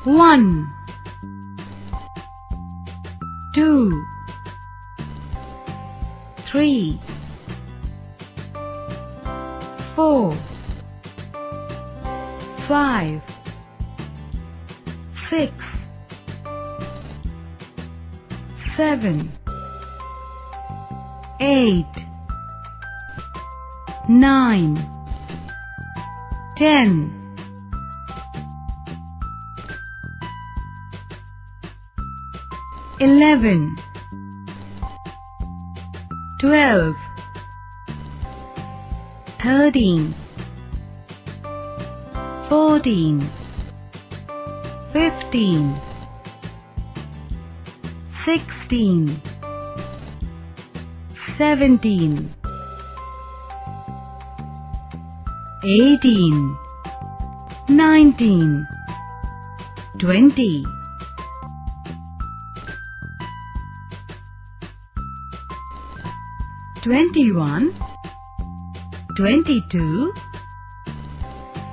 1 2 3 4 5 6 7 8 9 10 11 12 13 14 15 16 17 18 19 20 21 22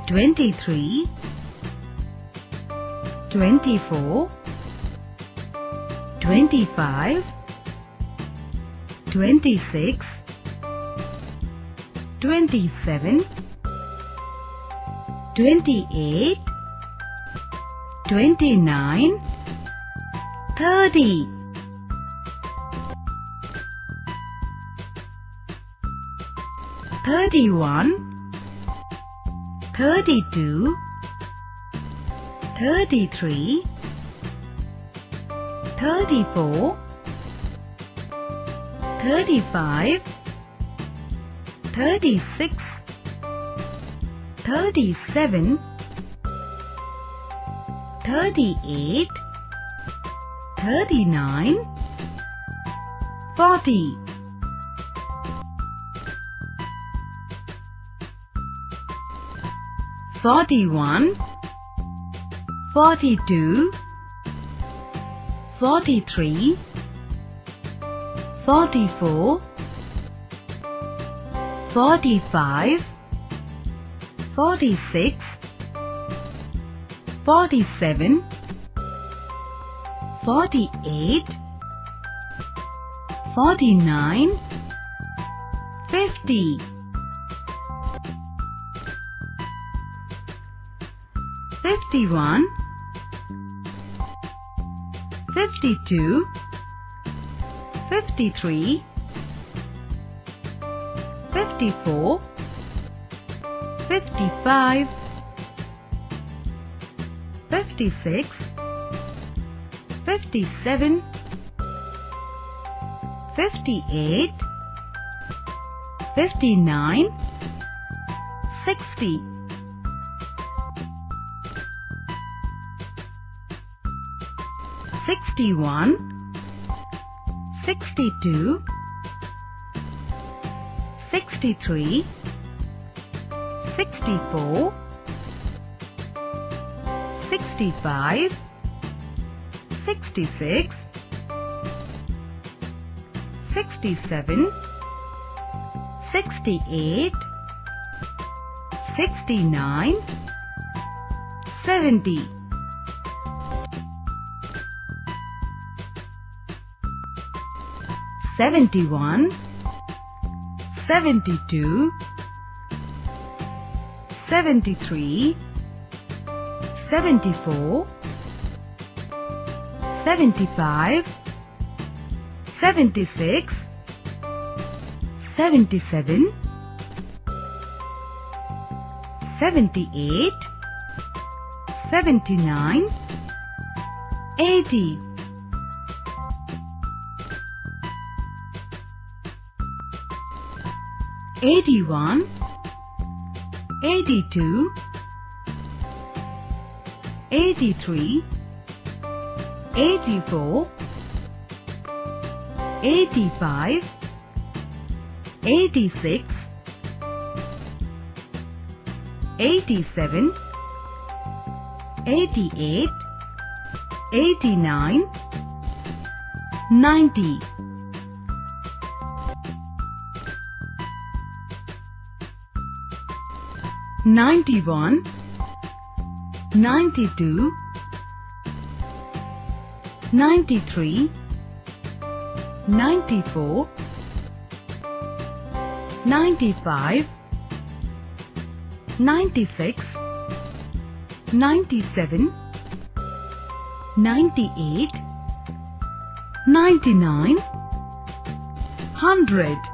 23 24 25 26 27 28 29 30 31 32 33 34 35 36 37 38 39 40 41 42 43 44 45 46 47 48 49 50 51 52 53 54 55 56 57 58 59 60 61 62 63 64 65 66 67 68 69 70 71 72 73 74 75 76 77 78 79 80 81 82 83 84 85 86 87 88 89 90 91 92 93, 94, 95, 96, 97, 98, 99, 100.